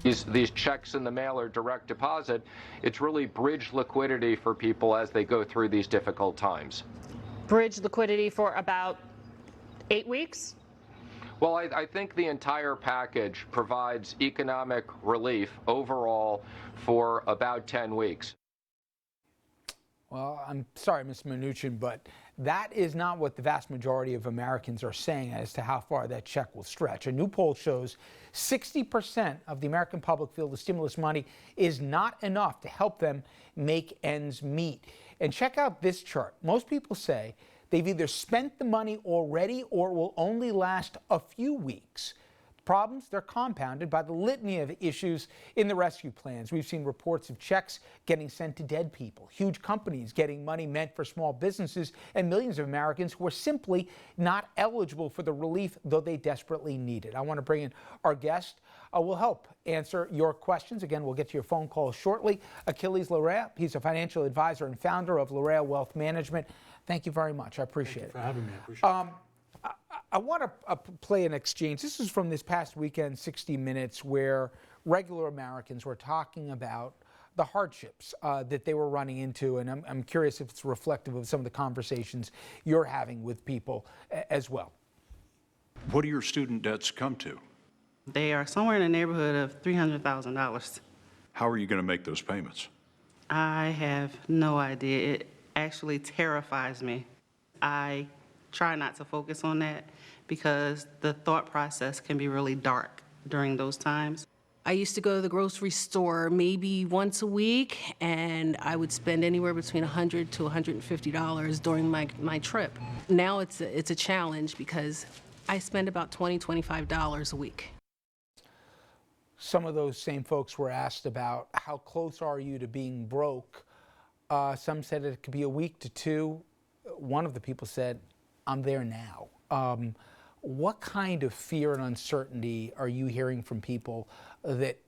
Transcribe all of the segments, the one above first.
these checks in the mail or direct deposit, it's really bridge liquidity for people as they go through these difficult times. Bridge liquidity for about 8 weeks? Well, I think the entire package provides economic relief overall for about 10 weeks. Well, I'm sorry, Ms. Mnuchin, but that is not what the vast majority of Americans are saying as to how far that check will stretch. A new poll shows 60% of the American public feel the stimulus money is not enough to help them make ends meet. And check out this chart. Most people say they've either spent the money already or it will only last a few weeks. Problems, they're compounded by the litany of issues in the rescue plans. We've seen reports of checks getting sent to dead people, huge companies getting money meant for small businesses, and millions of Americans who are simply not eligible for the relief, though they desperately need it. I want to bring in our guest will help answer your questions. Again, we'll get to your phone calls shortly. Aquiles Larrea, he's a financial advisor and founder of Larrea Wealth Management. Thank you very much. I appreciate it. Thank you for having me. I appreciate it. I want to play an exchange. This is from this past weekend, 60 Minutes, where regular Americans were talking about the hardships that they were running into, and I'm curious if it's reflective of some of the conversations you're having with people as well. What do your student debts come to? They are somewhere in the neighborhood of $300,000. How are you going to make those payments? I have no idea. It actually terrifies me. I try not to focus on that because the thought process can be really dark during those times. I used to go to the grocery store maybe once a week, and I would spend anywhere between $100 to $150 during my trip. Now it's a challenge because I spend about $20, $25 a week. Some of those same folks were asked about how close are you to being broke. Some said it could be a week to two. One of the people said, I'm there now. What kind of fear and uncertainty are you hearing from people that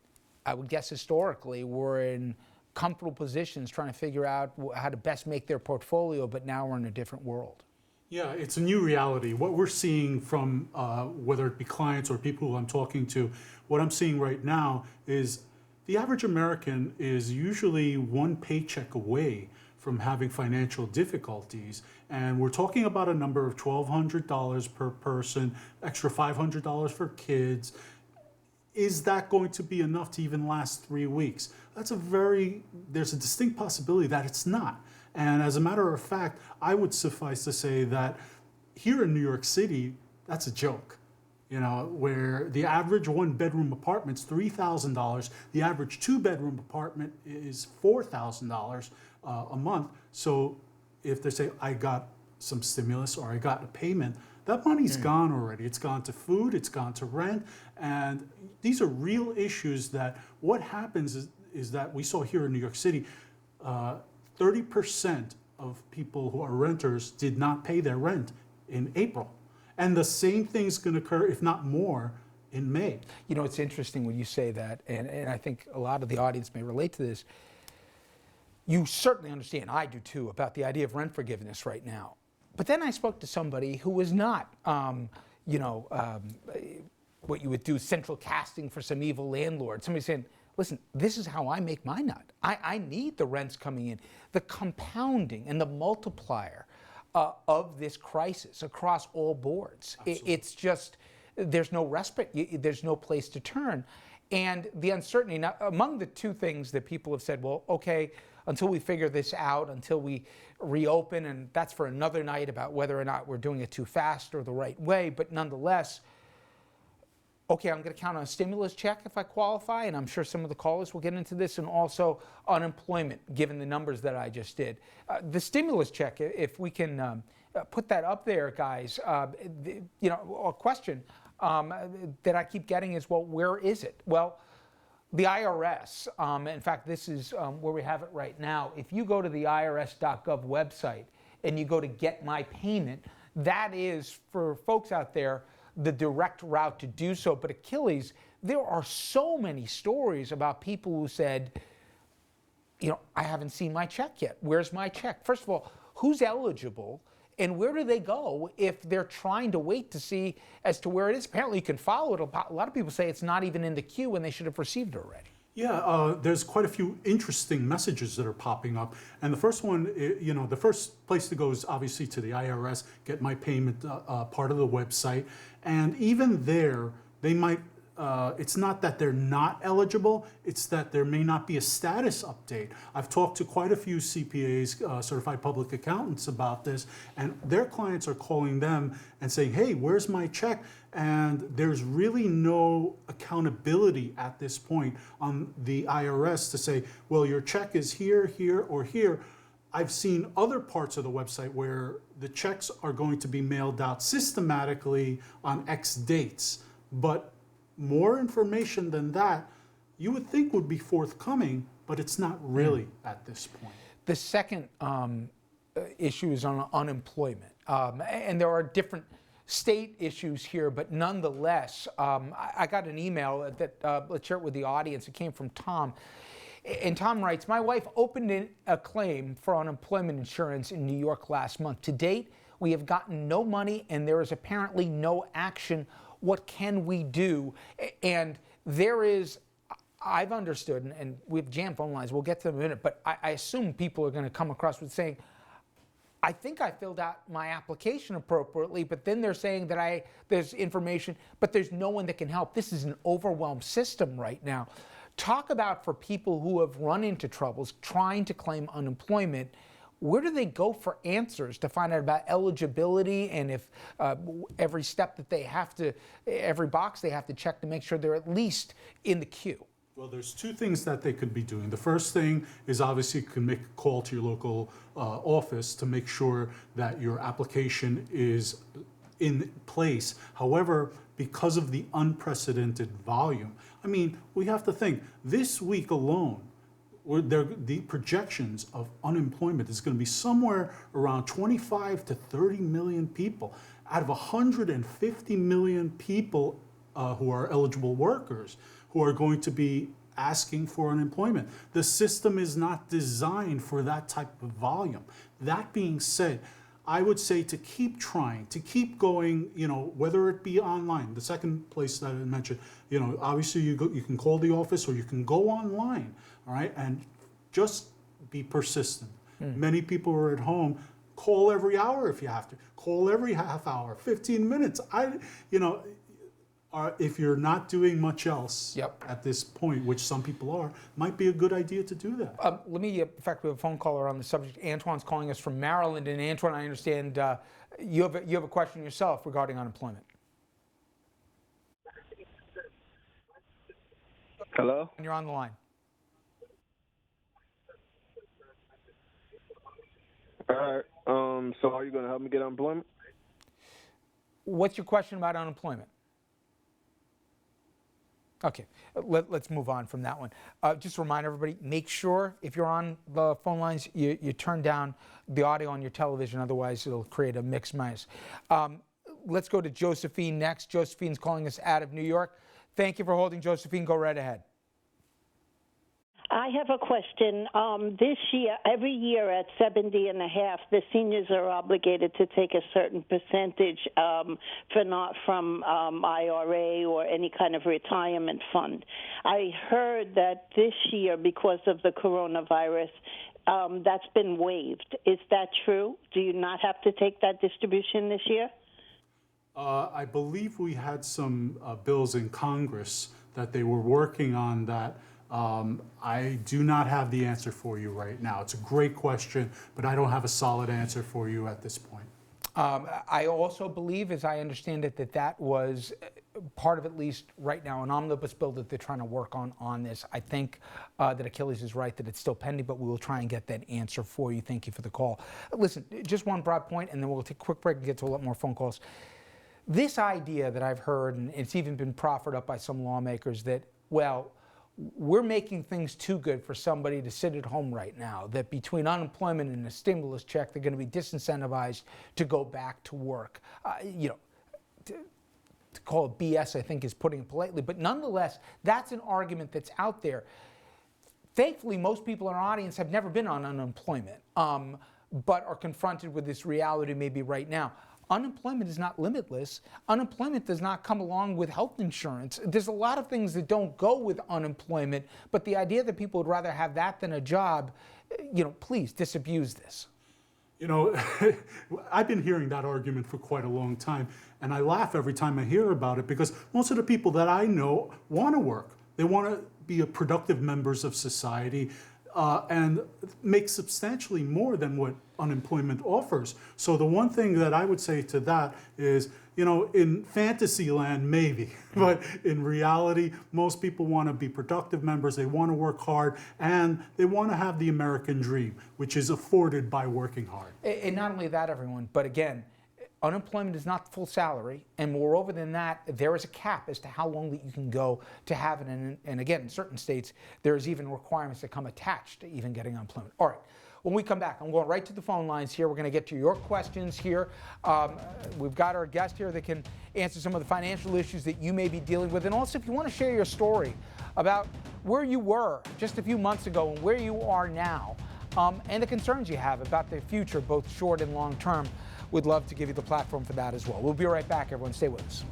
I would guess historically were in comfortable positions trying to figure out how to best make their portfolio, but now we're in a different world? Yeah, it's a new reality. What we're seeing from whether it be clients or people who I'm talking to, what I'm seeing right now is the average American is usually one paycheck away from having financial difficulties. And we're talking about a number of $1,200 per person, extra $500 for kids. Is that going to be enough to even last 3 weeks? There's a distinct possibility that it's not. And as a matter of fact, I would suffice to say that here in New York City, that's a joke. You know, where the average one-bedroom apartment's $3,000, the average two-bedroom apartment is $4,000 a month. So if they say, I got some stimulus or I got a payment, that money's gone already. It's gone to food, it's gone to rent, and these are real issues that what happens is that we saw here in New York City, 30% of people who are renters did not pay their rent in April. And the same thing's going to occur, if not more, in May. You know, it's interesting when you say that, and I think a lot of the audience may relate to this. You certainly understand, I do too, about the idea of rent forgiveness right now. But then I spoke to somebody who was not, what you would do, central casting for some evil landlord. Somebody saying, listen, this is how I make my nut. I need the rents coming in. The compounding and the multiplier of this crisis across all boards. It's just, there's no respite, there's no place to turn. And the uncertainty, now, among the two things that people have said, well, okay, until we figure this out, until we reopen, and that's for another night about whether or not we're doing it too fast or the right way, but nonetheless, okay, I'm going to count on a stimulus check if I qualify, and I'm sure some of the callers will get into this, and also unemployment, given the numbers that I just did. The stimulus check, if we can put that up there, guys, a question that I keep getting is, well, where is it? Well, the IRS, in fact, this is where we have it right now. If you go to the irs.gov website and you go to Get My Payment, that is, for folks out there, the direct route to do so. But Aquiles, there are so many stories about people who said, I haven't seen my check yet. Where's my check? First of all, who's eligible? And where do they go if they're trying to wait to see as to where it is? Apparently you can follow it. A lot of people say it's not even in the queue when they should have received it already. Yeah, there's quite a few interesting messages that are popping up. And the first one, the first place to go is obviously to the IRS, get my payment part of the website. And even there, they might, it's not that they're not eligible, it's that there may not be a status update. I've talked to quite a few CPAs, certified public accountants, about this, and their clients are calling them and saying, hey, where's my check? And there's really no accountability at this point on the IRS to say, well, your check is here, here, or here. I've seen other parts of the website where the checks are going to be mailed out systematically on X dates, but more information than that you would think would be forthcoming, but it's not really at this point. The second issue is on unemployment. And there are different state issues here, but nonetheless, I got an email that, let's share it with the audience. It came from Tom. And Tom writes, my wife opened a claim for unemployment insurance in New York last month. To date, we have gotten no money and there is apparently no action. What can we do? And there is, I've understood, and we've jammed phone lines, we'll get to them in a minute, but I assume people are going to come across with saying, I think I filled out my application appropriately, but then they're saying that there's information, but there's no one that can help. This is an overwhelmed system right now. Talk about, for people who have run into troubles trying to claim unemployment, where do they go for answers to find out about eligibility, and if every step that they have to, every box they have to check to make sure they're at least in the queue? Well, there's two things that they could be doing. The first thing is obviously you can make a call to your local office to make sure that your application is in place. However, because of the unprecedented volume, I mean, we have to think, this week alone, the projections of unemployment is going to be somewhere around 25 to 30 million people out of 150 million people who are eligible workers who are going to be asking for unemployment. The system is not designed for that type of volume. That being said, I would say to keep trying, to keep going, whether it be online. The second place that I mentioned, obviously you can call the office or you can go online, all right, and just be persistent. Many people are at home. Call every hour if you have to. Call every half hour, 15 minutes. If you're not doing much else at this point, which some people are, might be a good idea to do that. Let me, in fact, we have a phone caller on the subject. Antoine's calling us from Maryland. And Antoine, I understand you have a question yourself regarding unemployment. Hello? And you're on the line. All right. So are you going to help me get unemployment? What's your question about unemployment? Okay, let's move on from that one. Just to remind everybody, make sure if you're on the phone lines, you turn down the audio on your television, otherwise it'll create a mixed mess. Let's go to Josephine next. Josephine's calling us out of New York. Thank you for holding, Josephine. Go right ahead. I have a question. This year, every year at 70 and a half, the seniors are obligated to take a certain percentage from IRA or any kind of retirement fund. I heard that this year, because of the coronavirus, that's been waived. Is that true? Do you not have to take that distribution this year? I believe we had some bills in Congress that they were working on that. I do not have the answer for you right now. It's a great question, but I don't have a solid answer for you at this point. I also believe, as I understand it, that was part of, at least right now, an omnibus bill that they're trying to work on this. I think that Aquiles is right that it's still pending, but we will try and get that answer for you. Thank you for the call. Listen, just one broad point, and then we'll take a quick break and get to a lot more phone calls. This idea that I've heard, and it's even been proffered up by some lawmakers, that, well, we're making things too good for somebody to sit at home right now, that between unemployment and a stimulus check, they're going to be disincentivized to go back to work. To call it BS, I think, is putting it politely. But nonetheless, that's an argument that's out there. Thankfully, most people in our audience have never been on unemployment. but are confronted with this reality maybe right now. Unemployment is not limitless. Unemployment does not come along with health insurance. There's a lot of things that don't go with unemployment, but the idea that people would rather have that than a job, please disabuse this. I've been hearing that argument for quite a long time, and I laugh every time I hear about it because most of the people that I know want to work. They want to be productive members of society and make substantially more than what unemployment offers. So the one thing that I would say to that is, in fantasy land, maybe, but in reality, most people want to be productive members, they want to work hard, and they want to have the American dream, which is afforded by working hard. And not only that, everyone, but again, unemployment is not full salary, and moreover than that, there is a cap as to how long that you can go to have it. And again, in certain states, there's even requirements that come attached to even getting unemployment. All right, when we come back, I'm going right to the phone lines here. We're going to get to your questions here. We've got our guest here that can answer some of the financial issues that you may be dealing with. And also, if you want to share your story about where you were just a few months ago and where you are now, and the concerns you have about the future, both short and long term, we'd love to give you the platform for that as well. We'll be right back, everyone. Stay with us.